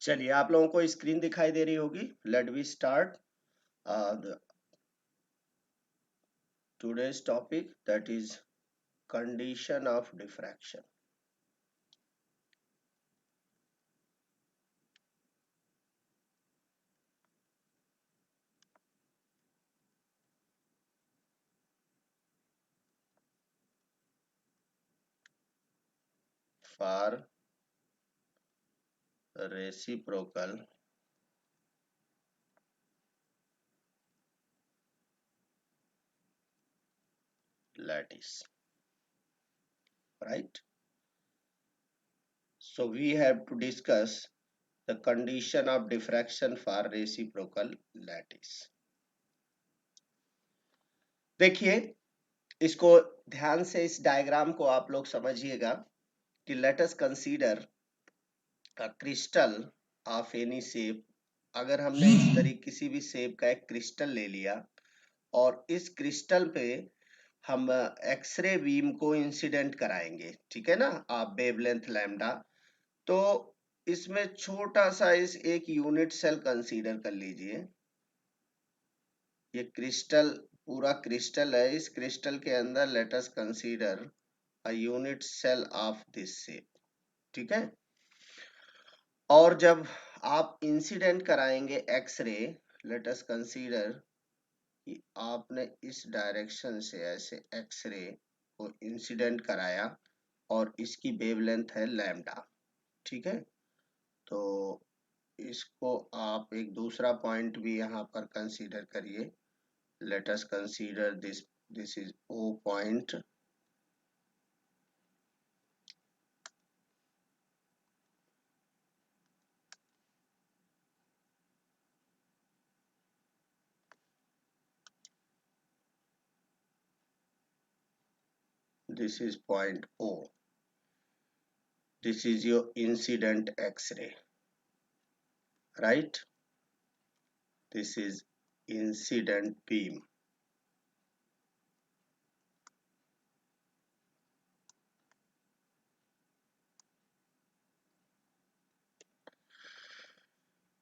चलिए, आप लोगों को स्क्रीन दिखाई दे रही होगी। Let we start today's topic, that is condition of diffraction. For reciprocal lattice, right? So we have to discuss the condition of diffraction for reciprocal lattice. देखिए, इसको ध्यान से इस डायग्राम को आप लोग समझिएगा कि late us consider a crystal of any shape. अगर हमने इस तरीके किसी भी शेप का एक क्रिस्टल ले लिया और इस क्रिस्टल पे हम एक्सरे बीम को इंसिडेंट कराएंगे, ठीक है ना, आप वेवलेंथ लैम्डा। तो इसमें छोटा सा इस एक यूनिट सेल कंसीडर कर लीजिए। ये क्रिस्टल पूरा क्रिस्टल है, इस क्रिस्टल के अंदर let us consider a unit cell of this shape, ठीक है। और जब आप इंसिडेंट कराएंगे एक्सरे, लेट अस कंसीडर कि आपने इस डायरेक्शन से ऐसे एक्सरे को इंसिडेंट कराया और इसकी वेवलेंथ है लैम्डा, ठीक है। तो इसको आप एक दूसरा पॉइंट भी यहाँ पर कंसीडर करिए। Let us consider this is O point. This is point O. This is your incident X-ray, right? This is incident beam.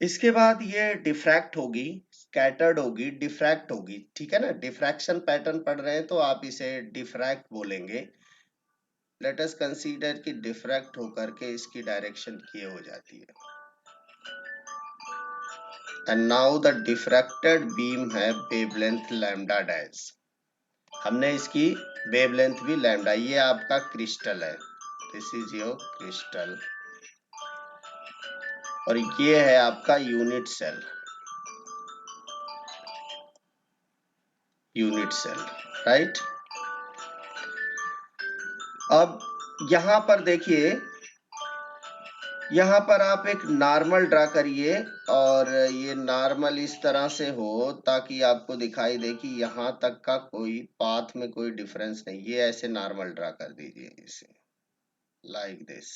इसके बाद ये डिफ्रैक्ट होगी, स्कैटर्ड होगी, डिफ्रैक्ट होगी, ठीक है ना। डिफ्रैक्शन पैटर्न पढ़ रहे हैं तो आप इसे डिफ्रैक्ट बोलेंगे। लेट अस कंसीडर कि डिफ्रैक्ट होकर के इसकी डायरेक्शन ये हो जाती है। And now the diffracted beam है वेवलेंथ लैम्डा डैश। हमने इसकी वेवलेंथ भी लैम्डा, ये आपका क्रिस्टल है, दिस इज योर क्रिस्टल, और ये है आपका unit cell, unit cell, right. अब यहां पर देखिए, यहाँ पर आप एक नॉर्मल ड्रा करिए और ये नॉर्मल इस तरह से हो ताकि आपको दिखाई दे कि यहाँ तक का कोई पाथ में कोई डिफरेंस नहीं। ये ऐसे नॉर्मल ड्रा कर दीजिए इसे, लाइक दिस।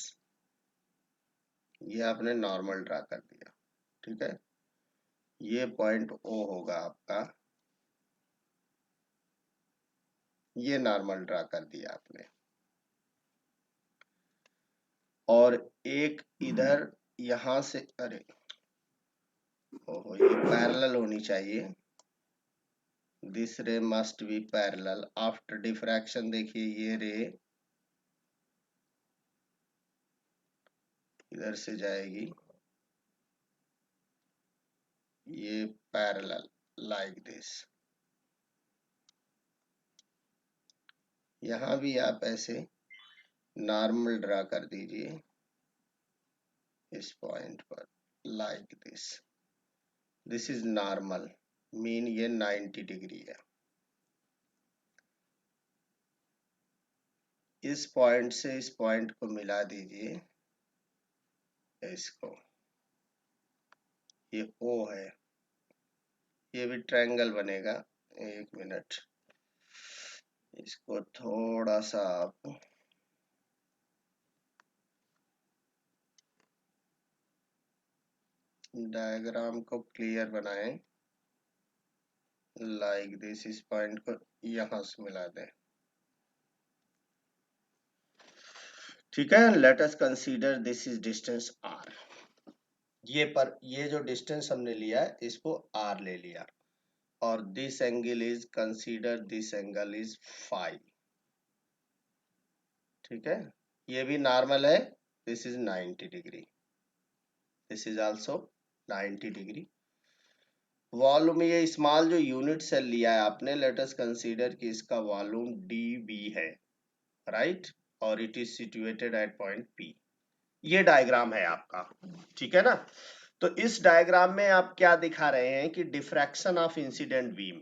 ये आपने नॉर्मल ड्रा कर दिया, ठीक है। ये पॉइंट ओ होगा आपका, ये नॉर्मल ड्रा कर दिया आपने। और एक इधर यहां से, अरे ओहो, ये पैरेलल होनी चाहिए। This ray must be parallel after diffraction. देखिए ये रे इधर से जाएगी, ये पैरेलल लाइक दिस। यहाँ भी आप ऐसे नॉर्मल ड्रा कर दीजिए इस पॉइंट पर, like this. This is normal, mean ये 90 डिग्री है। इस पॉइंट से इस पॉइंट को मिला दीजिए, इसको, ये ओ है, ये भी ट्रायंगल बनेगा। एक मिनट, इसको थोड़ा सा आप डायग्राम को क्लियर बनाएं, लाइक दिस। इस पॉइंट को यहां से मिला दें, ठीक है। Let us consider this is distance R. ये जो डिस्टेंस हमने लिया है इसको r ले लिया, और this angle is consider this angle is phi. ठीक है, ये भी नॉर्मल है, this is 90 degree, this is also 90 degree. Volume, ये स्मॉल जो यूनिट सेल लिया है आपने, लेट अस कंसीडर कि इसका वॉल्यूम dV है, राइट, और it is situated at point P। ये डायग्राम है आपका, ठीक है ना। तो इस डायग्राम में आप क्या दिखा रहे हैं कि diffraction of incident beam,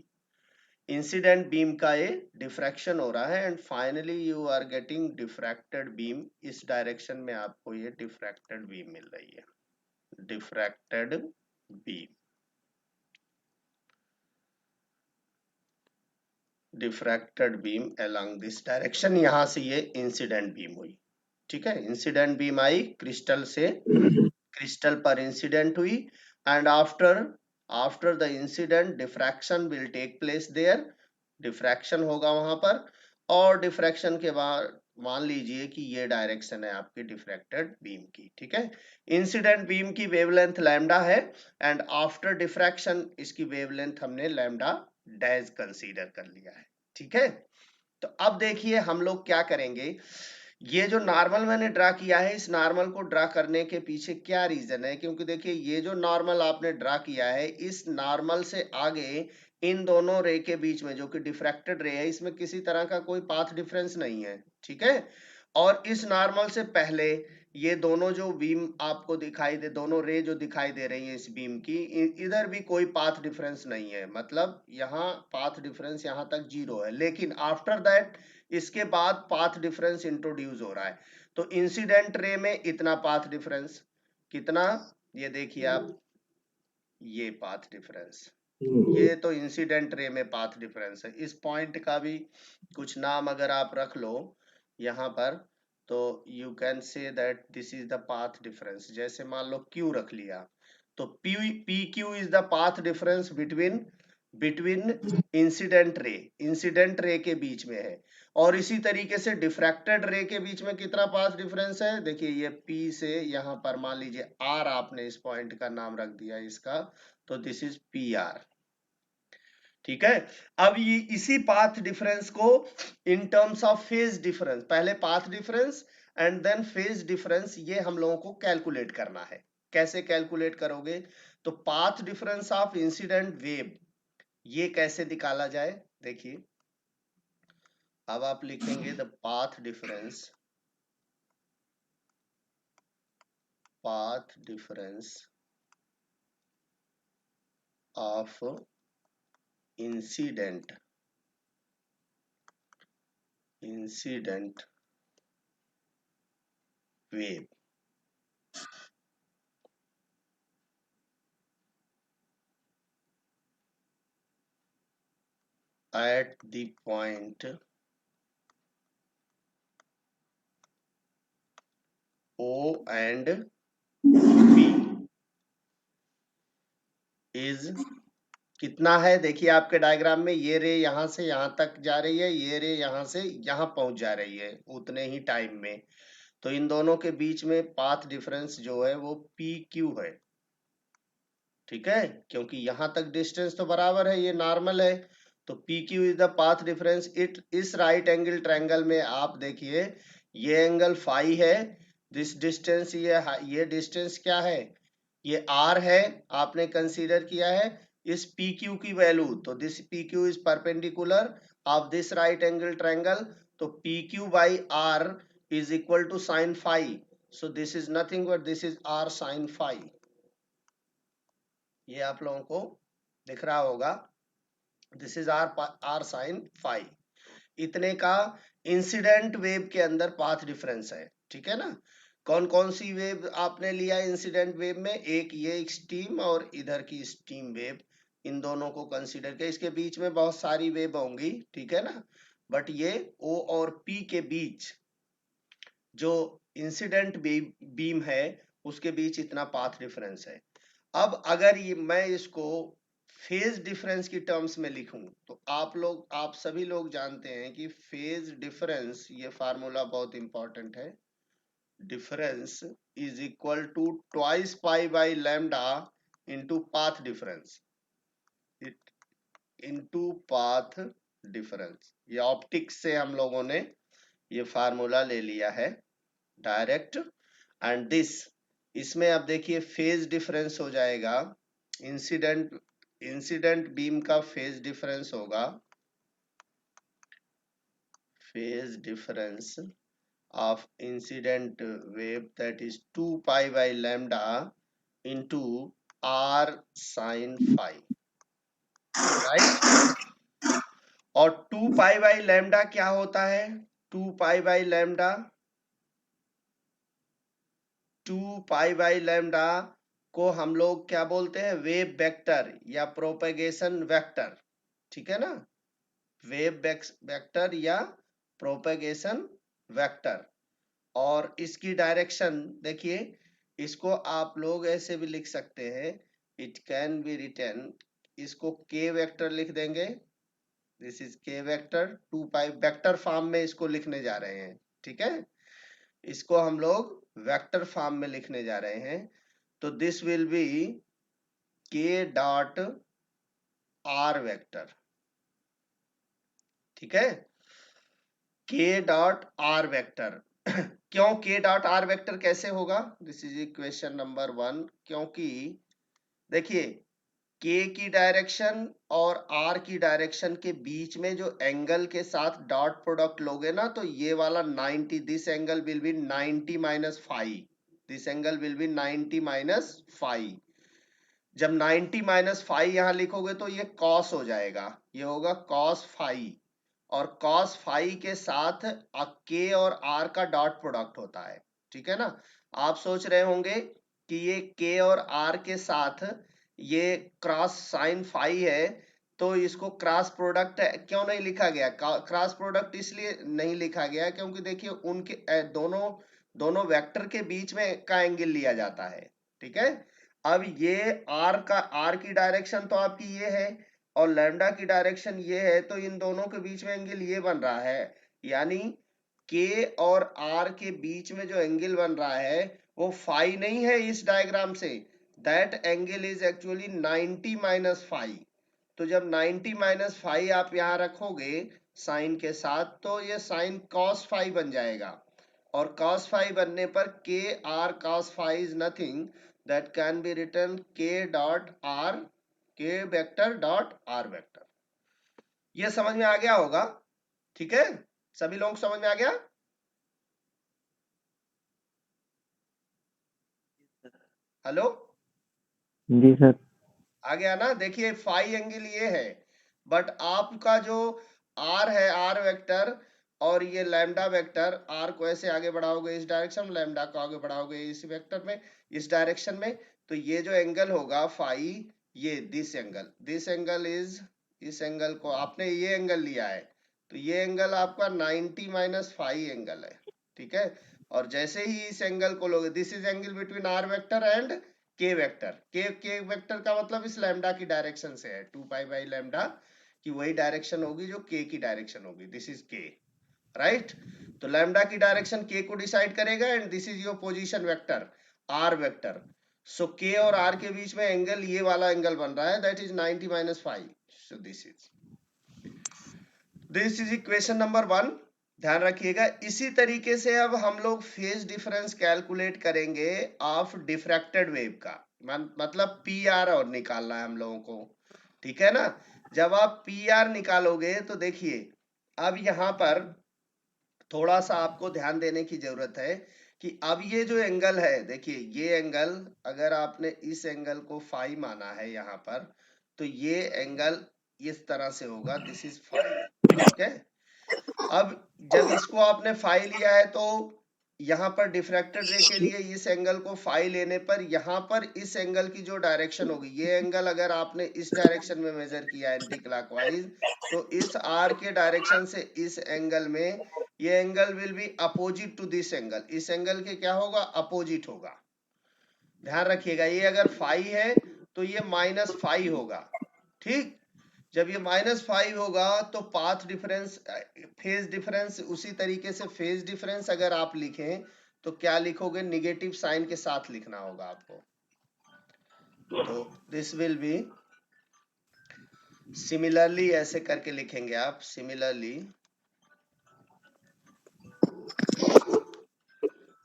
incident beam का ये डिफ्रैक्शन हो रहा है, and finally you are getting diffracted beam. इस डायरेक्शन में आपको ये डिफ्रैक्टेड बीम मिल रही है, diffracted beam, diffracted beam along this direction. यहां से ये इंसिडेंट बीम हुई, ठीक है, इंसिडेंट बीम आई क्रिस्टल से, क्रिस्टल पर इंसिडेंट हुई, and after the incident diffraction will take place there, diffraction होगा वहां पर, और डिफ्रैक्शन के बाद मान लीजिए कि ये डायरेक्शन है आपकी डिफ्रैक्टेड बीम की, ठीक है। इंसिडेंट बीम की वेवलेंथ लैम्डा है, एंड आफ्टर डिफ्रैक्शन इसकी वेवलेंथ हमने लैम्डा डैश कंसीडर कर लिया है, ठीक है। तो अब देखिए हम लोग क्या करेंगे, ये जो नॉर्मल मैंने ड्रा किया है, इस नॉर्मल को ड्रा करने के पीछे क्या रीजन है, क्योंकि देखिए ये जो नॉर्मल आपने ड्रा किया है, इस नॉर्मल से आगे इन दोनों रे के बीच में जो कि डिफ्रैक्टेड रे है, इसमें किसी तरह का कोई पाथ डिफरेंस नहीं है, ठीक है। और इस नॉर्मल से पहले ये दोनों जो बीम आपको दिखाई दे, दोनों रे जो दिखाई दे रही है इस बीम की, इधर भी कोई पाथ डिफरेंस नहीं है, मतलब यहाँ पाथ डिफरेंस यहाँ तक 0 है, लेकिन आफ्टर दैट इसके बाद पाथ डिफरेंस इंट्रोड्यूस हो रहा है। तो इंसिडेंट रे में इतना पाथ डिफरेंस, कितना, ये देखिए आप, ये पाथ डिफरेंस, ये तो इंसिडेंट रे में पाथ डिफरेंस है। इस पॉइंट का भी कुछ नाम अगर आप रख लो यहाँ पर, तो you can say that this is the path difference. जैसे मान लो Q रख लिया, तो P Q is the path difference between between incident ray के बीच में है। और इसी तरीके से डिफ्रैक्टेड रे के बीच में कितना पाथ डिफरेंस है, देखिए ये P से यहाँ पर मान लीजिए R, आपने इस पॉइंट का नाम रख दिया इसका, तो दिस इज PR, ठीक है। अब ये इसी पाथ डिफरेंस को in terms of phase difference, पहले path difference and then phase difference, ये हम लोगों को कैलकुलेट करना है। कैसे कैलकुलेट करोगे, तो path difference of incident wave, ये कैसे निकाला जाए, देखिए अब आप लिखेंगे the path difference of incident wave at the point O and P is कितना है, देखिए आपके डायग्राम में ये रे यहां से यहां तक जा रही है, ये रे यहां से यहां पहुंच जा रही है उतने ही टाइम में। तो इन दोनों के बीच में पाथ डिफरेंस जो है वो PQ है, ठीक है, क्योंकि यहां तक डिस्टेंस तो बराबर है, ये नॉर्मल है। तो PQ is the path difference. इस राइट एंगल ट्रायंगल में आप देखिए ये एंगल फाई है, दिस डिस्टेंस, ये डिस्टेंस क्या है, ये R है, आपने कंसीडर किया है इस PQ की वैल्यू, तो this PQ is perpendicular of this right angle triangle, तो PQ by R is equal to sine phi, so this is nothing but this is R sine phi. ये आप लोगों को दिख रहा होगा, this is R sine phi. इतने का इंसिडेंट वेव के अंदर पाथ डिफरेंस है, ठीक है ना। कौन कौन सी वेव आपने लिया इंसिडेंट वेव में, एक ये स्टीम और इधर की स्टीम वेव, इन दोनों को कंसीडर किया। इसके बीच में बहुत सारी वेव होंगी, ठीक है ना, बट ये O और P के बीच जो इंसिडेंट बीम है उसके बीच इतना पाथ डिफरेंस है। अब अगर ये मैं इसको फेज डिफरेंस की टर्म्स में लिखूं, तो आप सभी लोग जानते हैं कि फेज डिफरेंस, ये फार्मूला बहुत इंपॉर्टेंट है, difference is equal to twice pi by lambda into path difference, it into path difference। ये ऑप्टिक्स से हम लोगों ने ये फार्मूला ले लिया है डायरेक्ट। एंड दिस, इसमें अब देखिए फेज डिफरेंस हो जाएगा, इंसिडेंट बीम का फेज डिफरेंस होगा, phase difference of incident wave, that is 2 pi by lambda into r sin phi, right. और 2 pi by lambda क्या होता है? 2 pi by lambda, 2 pi by lambda को हम लोग क्या बोलते हैं? वेव वेक्टर या प्रोपेगेशन वेक्टर, ठीक है ना, वेव वेक्टर या प्रोपेगेशन वेक्टर। और इसकी डायरेक्शन देखिए, इसको आप लोग ऐसे भी लिख सकते हैं, इट कैन बी रिटन, इसको के वेक्टर लिख देंगे, दिस इज के वेक्टर, 2 पाई वेक्टर फॉर्म में इसको लिखने जा रहे हैं, ठीक है, इसको हम लोग वेक्टर फॉर्म में लिखने जा रहे हैं। तो दिस विल बी के डॉट आर वेक्टर, ठीक है, के डॉट आर वेक्टर। क्यों के डॉट आर वेक्टर कैसे होगा? This is equation number 1। क्योंकि देखिए के की डायरेक्शन और आर की डायरेक्शन के बीच में जो एंगल के साथ डॉट प्रोडक्ट लोगे ना, तो ये वाला 90, this angle will B 90 minus five, this angle will B 90 minus five. जब 90 माइनस फाइव यहां लिखोगे तो ये कॉस हो जाएगा, ये होगा कॉस फाइव, और कॉस फाइव के साथ के और आर का डॉट प्रोडक्ट होता है, ठीक है ना। आप सोच रहे होंगे कि ये के और आर के साथ ये क्रॉस साइन फाइव है, तो इसको क्रॉस प्रोडक्ट क्यों नहीं लिखा गया? क्रॉस प्रोडक्ट इसलिए नहीं लिखा गया क्योंकि देखिए उनके दोनों वेक्टर के बीच में का एंगल लिया जाता है, ठीक है। अब ये आर की डायरेक्शन तो आपकी ये है और लैम्डा की डायरेक्शन ये है, तो इन दोनों के बीच में एंगल ये बन रहा है, यानी के और आर के बीच में जो एंगल बन रहा है वो फाई नहीं है इस डायग्राम से, that angle is actually 90 minus phi. तो जब 90 माइनस फाइव आप यहां रखोगे साइन के साथ, तो ये साइन कॉस फाइव बन जाएगा, और cos phi बनने पर k r cos phi is nothing that can be written k dot r, k vector dot r vector। ये समझ में आ गया होगा, ठीक है, सभी लोग समझ में आ गया? हेलो, जी सर। आ गया ना? देखिए फाई एंगल ये है, बट आपका जो आर है, आर वेक्टर, और ये लैम्डा वेक्टर, आर को ऐसे आगे बढ़ाओगे इस डायरेक्शन में, लैम्डा को आगे बढ़ाओगे इस वेक्टर में, इस डायरेक्शन में, तो ये जो एंगल होगा फाई, ये दिस एंगल इज, इस एंगल को आपने ये एंगल लिया है, तो ये एंगल आपका 90 माइनस फाई एंगल है, ठीक है। और जैसे ही इस एंगल को लोगे, this is angle between R vector and K vector, K vector का मतलब इस लैम्डा की डायरेक्शन से है, 2 पाई बाई लैम्डा की वही डायरेक्शन होगी जो के की डायरेक्शन होगी, दिस इज के, राइट। तो लैम्डा की डायरेक्शन के को डिसाइड करेगा, and this is your position vector r vector. So k और आर के बीच में एंगल ये वाला एंगल बन रहा है, that is 90 minus five. So this is equation number 1, ध्यान रखिएगा। इसी तरीके से अब हम लोग फेज डिफरेंस कैलकुलेट करेंगे ऑफ डिफ्रैक्टेड वेव का, मतलब पी आर और निकालना है हम लोगों को, ठीक है ना। जब आप पी आर निकालोगे तो देखिए अब यहां पर थोड़ा सा आपको ध्यान देने की जरूरत है कि अब ये जो एंगल है, देखिए ये एंगल, अगर आपने इस एंगल को फाई माना है यहाँ पर, तो ये एंगल इस तरह से होगा, दिस इज फाई, ठीक है। अब जब इसको आपने फाई लिया है, तो यहाँ पर डिफ्रैक्टेड रे के लिए इस एंगल को फाई लेने पर यहाँ पर इस एंगल की जो डायरेक्शन होगी, ये एंगल अगर आपने इस डायरेक्शन में मेजर किया एंटी क्लॉकवाइज, तो इस आर के डायरेक्शन से इस एंगल में ये angle will be opposite to this angle, इस एंगल के क्या होगा? अपोजिट होगा। ध्यान रखिएगा, ये अगर फाई है तो ये माइनस फाइव होगा, ठीक। जब ये माइनस फाइव होगा तो पाथ डिफरेंस, फेज डिफरेंस, उसी तरीके से फेज डिफरेंस अगर आप लिखें तो क्या लिखोगे, निगेटिव साइन के साथ लिखना होगा आपको। तो दिस विल बी सिमिलरली, ऐसे करके लिखेंगे आप, सिमिलरली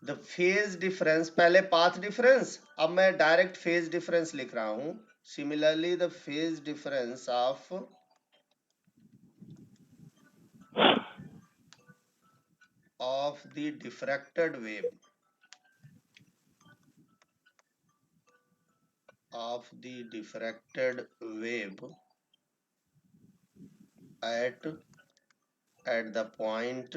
द फेज डिफरेंस, पहले पाथ डिफरेंस, अब मैं डायरेक्ट फेज डिफरेंस लिख रहा हूं। Similarly the phase difference of the diffracted wave at the point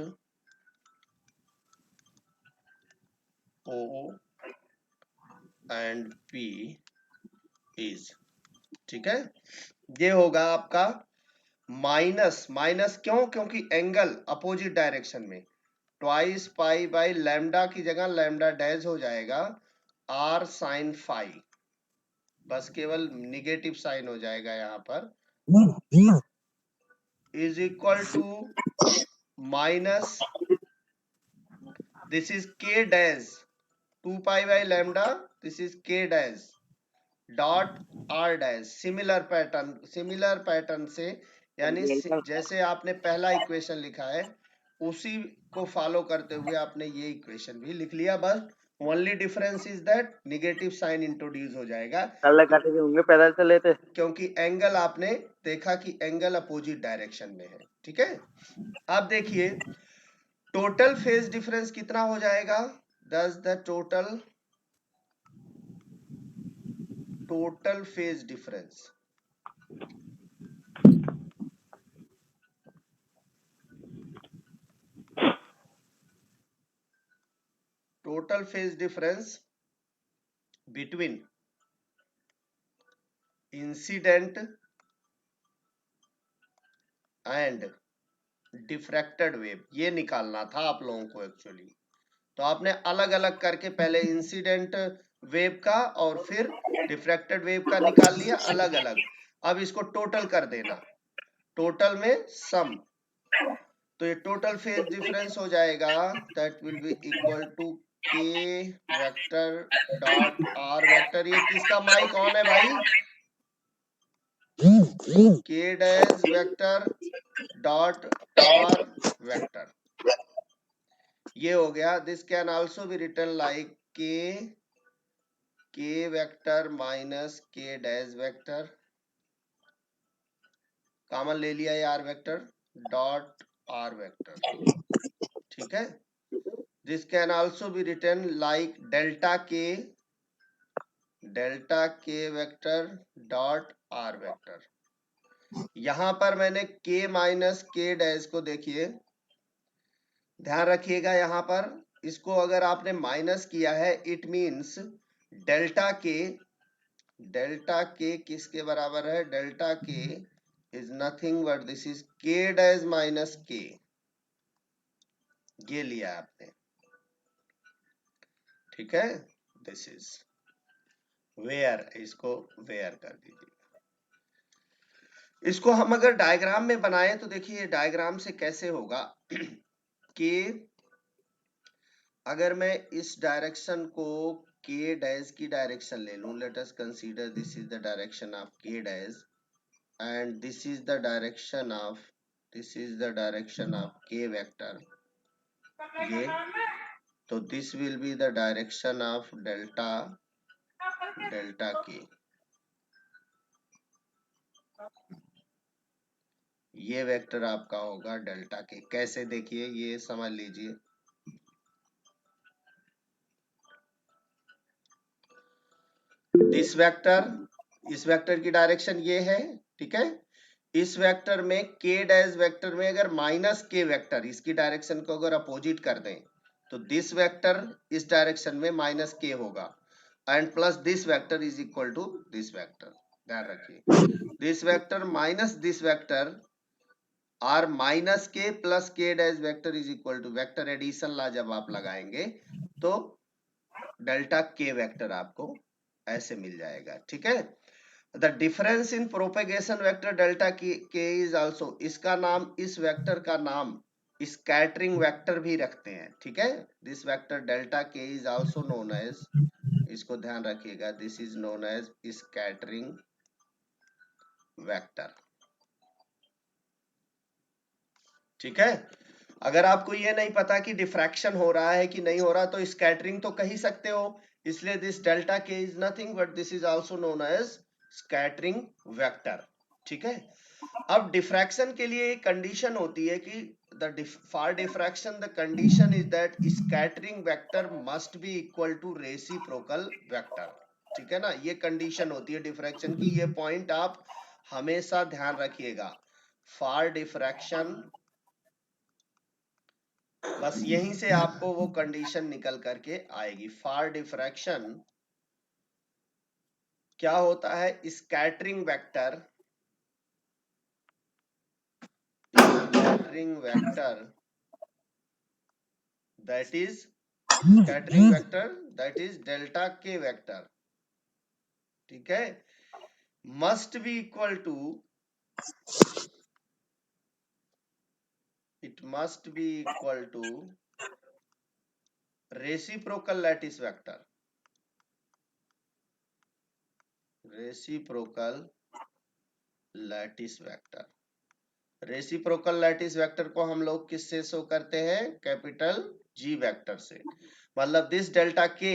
O and P is, ठीक है। ये होगा आपका माइनस, माइनस क्यों, क्योंकि एंगल अपोजिट डायरेक्शन में, ट्वाइस पाई बाई लैम्डा की जगह लैम्डा डैश हो जाएगा r साइन फाई, बस केवल निगेटिव साइन हो जाएगा यहाँ पर, is equal to minus, this is k dash 2 pi by lambda, this is k dash dot r dash, similar pattern से, यानी जैसे आपने पहला इक्वेशन लिखा है उसी को फॉलो करते हुए आपने ये इक्वेशन भी लिख लिया, बस only difference is that negative sign introduce हो जाएगा, होंगे पैदल चले थे, क्योंकि एंगल आपने देखा कि एंगल अपोजिट डायरेक्शन में है, ठीक है। अब देखिए टोटल फेज डिफरेंस कितना हो जाएगा, दस the total phase difference, total phase difference between incident and diffracted wave, ये निकालना था आप लोगों को एक्चुअली। तो आपने अलग अलग करके पहले इंसिडेंट वेव का और फिर डिफ्रैक्टेड वेव का निकाल लिया अलग अलग, अब इसको टोटल कर देना, टोटल में सम, तो ये टोटल फेज डिफरेंस हो जाएगा, that will be equal to k vector dot r vector, ये किसका माइक ऑन है भाई, k dash vector dot r vector, ये हो गया। This can also be written like k vector minus k dash vector, common ले लिया ये r vector dot r vector, ठीक है। This can also be written like delta k vector dot r vector, यहां पर मैंने k माइनस k डैश को देखिए, ध्यान रखिएगा यहाँ पर, इसको अगर आपने माइनस किया है इट मीन्स डेल्टा के किसके बराबर है, delta K is nothing but this is k dash minus k, ये लिया आपने, ठीक है। दिस इज वेयर, इसको वेयर कर दीजिए। इसको हम अगर डायग्राम में बनाए तो देखिए डायग्राम से कैसे होगा कि अगर मैं इस डायरेक्शन को k डैश की डायरेक्शन ले लूं, late us consider this is the direction of k dash and this is the direction of k vector, ये, तो this will be the direction of delta k, ये वेक्टर आपका होगा delta के, कैसे देखिए ये समझ लीजिए, दिस वेक्टर, इस वेक्टर की डायरेक्शन ये है, ठीक है। इस वेक्टर में k डैश वेक्टर में अगर माइनस k वेक्टर इसकी डायरेक्शन को अगर अपोजिट कर दें तो दिस वेक्टर इस डायरेक्शन में माइनस k होगा and plus this vector is equal to this vector, ध्यान रखिए this vector minus this vector r minus k plus k dash vector is equal to vector addition ला जब आप लगाएंगे तो डेल्टा k वेक्टर आपको ऐसे मिल जाएगा, ठीक है। The difference in propagation vector delta k is also, इसका नाम, इस वेक्टर का नाम स्कैटरिंग वेक्टर भी रखते हैं, ठीक है। This vector delta K is also known as, इसको ध्यान रखिएगा, this is known as scattering vector, ठीक है। अगर आपको ये नहीं पता कि डिफ्रैक्शन हो रहा है कि नहीं हो रहा तो स्कैटरिंग तो कह ही सकते हो, इसलिए this delta K is nothing but this is also known as scattering vector, ठीक है। अब डिफ्रैक्शन के लिए एक कंडीशन होती है कि for diffraction the condition is that scattering vector must be equal to reciprocal vector, ठीक है ना। ये कंडीशन होती है डिफ्रैक्शन की, ये पॉइंट आप हमेशा ध्यान रखिएगा। फॉर डिफ्रैक्शन, बस यहीं से आपको वो कंडीशन निकल करके आएगी। फॉर डिफ्रैक्शन क्या होता है, scattering vector that is scattering vector that is delta k vector, ठीक है, must be equal to, it must be equal to reciprocal lattice vector, reciprocal lattice vector। Reciprocal lattice vector को हम लोग किससे show करते हैं, कैपिटल जी वेक्टर से। मतलब this delta K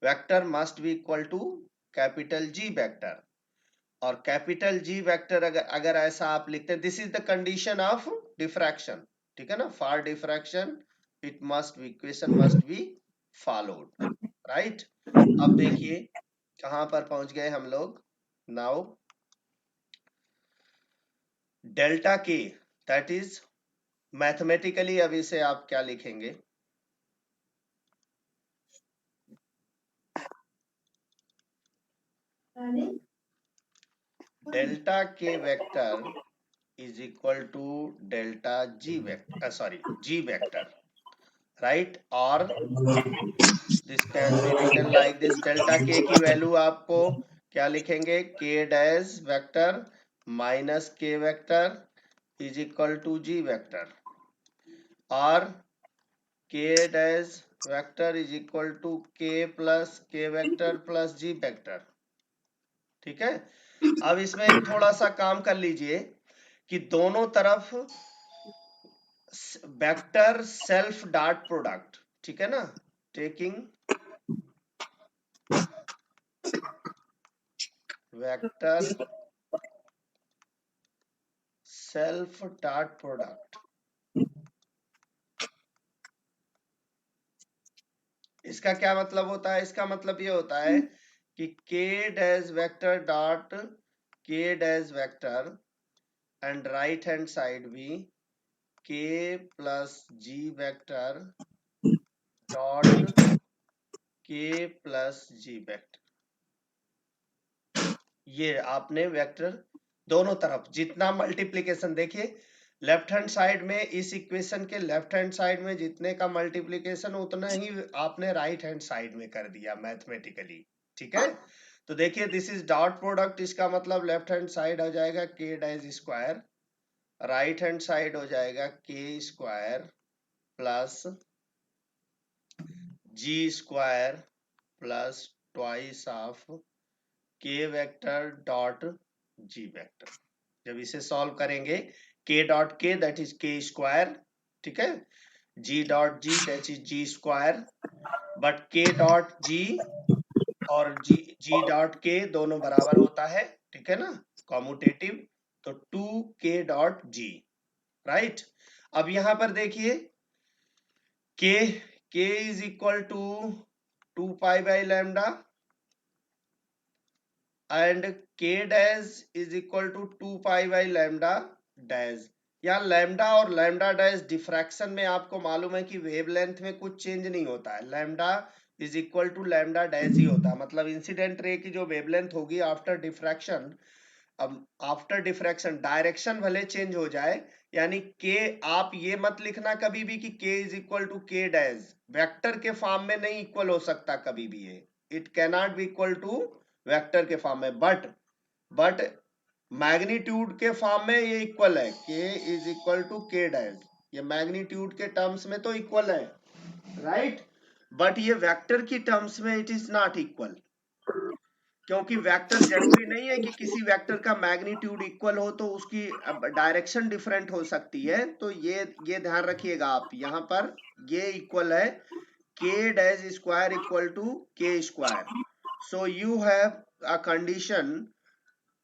vector must be equal to capital G vector, और capital G vector अगर ऐसा आप लिखते हैं, this is the condition of diffraction, ठीक है ना। For diffraction it must be, equation must be followed, right. अब देखिए कहां पर पहुंच गए हम लोग, now delta K, that is mathematically अब इसे आप क्या लिखेंगे, delta K vector is equal to delta g vector, sorry, g vector, right, or this can be written like this, delta k की वैल्यू आपको क्या लिखेंगे, k dash vector minus k vector is equal to g vector, और k dash vector is equal to k plus k vector plus g vector, ठीक है। अब इसमें एक थोड़ा सा काम कर लीजिए कि दोनों तरफ वेक्टर सेल्फ डॉट प्रोडक्ट, ठीक है ना, taking vector self dot product, इसका क्या मतलब होता है, इसका मतलब ये होता है कि k dash vector dot k dash vector and right hand side भी k plus g vector dot k plus g vector, ये आपने वेक्टर दोनों तरफ जितना मल्टीप्लीकेशन, देखिए लेफ्ट हैंड साइड में इस इक्वेशन के लेफ्ट हैंड साइड में जितने का मल्टीप्लीकेशन उतना ही आपने राइट हैंड साइड में कर दिया मैथमेटिकली, ठीक है। तो देखिए दिस इज डॉट प्रोडक्ट, इसका मतलब लेफ्ट हैंड साइड हो जाएगा K dash square, right hand side हो जाएगा K square plus G square plus twice of K vector dot G vector. जब इसे सॉल्व करेंगे k dot K that is k square, ठीक है, g dot G that is g square, but k dot G और g dot के दोनों बराबर होता है, ठीक है ना, कॉम्यूटेटिव, तो 2k डॉट जी, राइट। अब यहां पर देखिए k is equal to 2 pi by lambda and k dash is equal to 2 pi by lambda dash. यहाँ लैम्डा और लैम्डा डैश डिफ्रैक्शन में आपको मालूम है कि वेवलेंथ में कुछ चेंज नहीं होता है, lambda is equal to lambda dash ही होता है। मतलब इंसिडेंट रे की जो वेवलेंथ होगी आफ्टर डिफ्रैक्शन, अब आफ्टर डिफ्रैक्शन डायरेक्शन भले चेंज हो जाए, यानी के आप ये मत लिखना कभी भी कि k is equal to k dash, vector के फॉर्म में नहीं इक्वल हो सकता कभी भी ये, it cannot be equal to vector के फॉर्म में, बट मैग्नीट्यूड के फॉर्म में ये इक्वल है, k is equal to k dash, ये मैग्नीट्यूड के टर्म्स में तो इक्वल है, राइट, बट ये वेक्टर की टर्म्स में इट इज नॉट इक्वल, क्योंकि वेक्टर जरूरी नहीं है कि किसी वेक्टर का मैग्नीट्यूड इक्वल हो तो उसकी डायरेक्शन डिफरेंट हो सकती है। तो ये ध्यान रखिएगा आप, यहाँ पर ये इक्वल है k dash square equal to k square, so you have a condition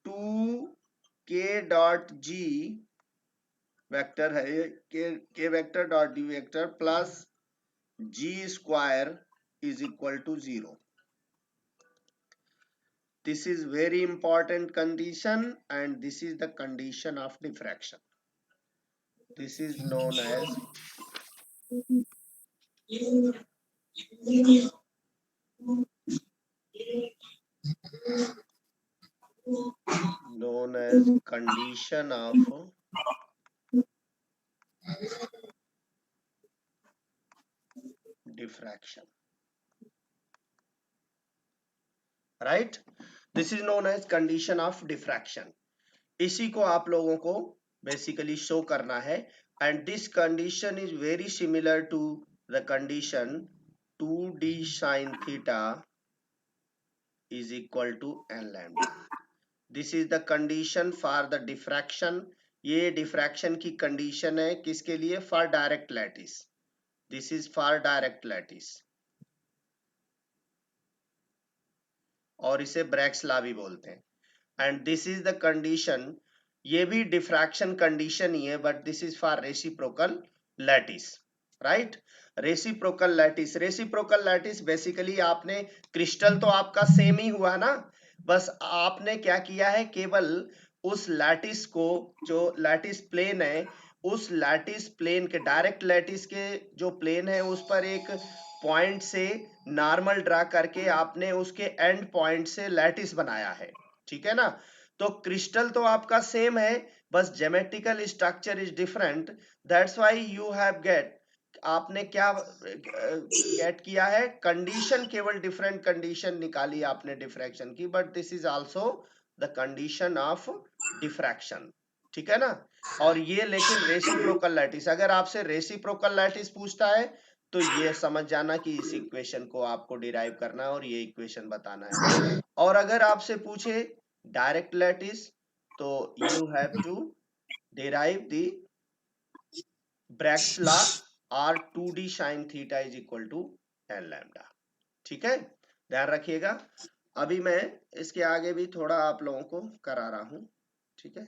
2k dot g vector है ये, k vector dot d vector plus g square is equal to 0। This is very important condition, and this is the condition of diffraction. This is known as condition of diffraction, right? This is known as condition of diffraction. इसी को आप लोगों को basically show करना है, and this condition is very similar to the condition 2d sin theta is equal to n lambda. This is the condition for the diffraction. ये diffraction की condition है किसके लिए? For direct lattice. This is for direct lattice, और इसे Bragg's law भी बोलते हैं। And this is the condition, ये भी diffraction condition ही है, but this is for reciprocal lattice, right? Reciprocal lattice, reciprocal lattice basically आपने, क्रिस्टल तो आपका सेम ही हुआ ना, बस आपने क्या किया है, केवल उस लैटिस को, जो लैटिस प्लेन है, उस लैटिस प्लेन के, डायरेक्ट लैटिस के जो प्लेन है उस पर एक पॉइंट से नॉर्मल ड्रा करके आपने उसके एंड पॉइंट से लैटिस बनाया है, ठीक है ना। तो क्रिस्टल तो आपका सेम है, बस geometrical structure is different, that's why you have get, आपने क्या गेट किया है, कंडीशन, केवल डिफरेंट कंडीशन निकाली आपने डिफ्रैक्शन की, but this is also the condition of diffraction, ठीक है ना। और ये लेकिन रेसिप्रोकल लैटिस, अगर आपसे रेसिप्रोकल लैटिस पूछता है तो ये समझ जाना कि इस इक्वेशन को आपको डिराइव करना है और ये इक्वेशन बताना है। और अगर आपसे पूछे डायरेक्ट लैटिस तो you have to derive the Bragg's law, और 2d sin theta is equal to n lambda, ठीक है, ध्यान रखिएगा। अभी मैं इसके आगे भी थोड़ा आप लोगों को करा रहा हूं, ठीक है।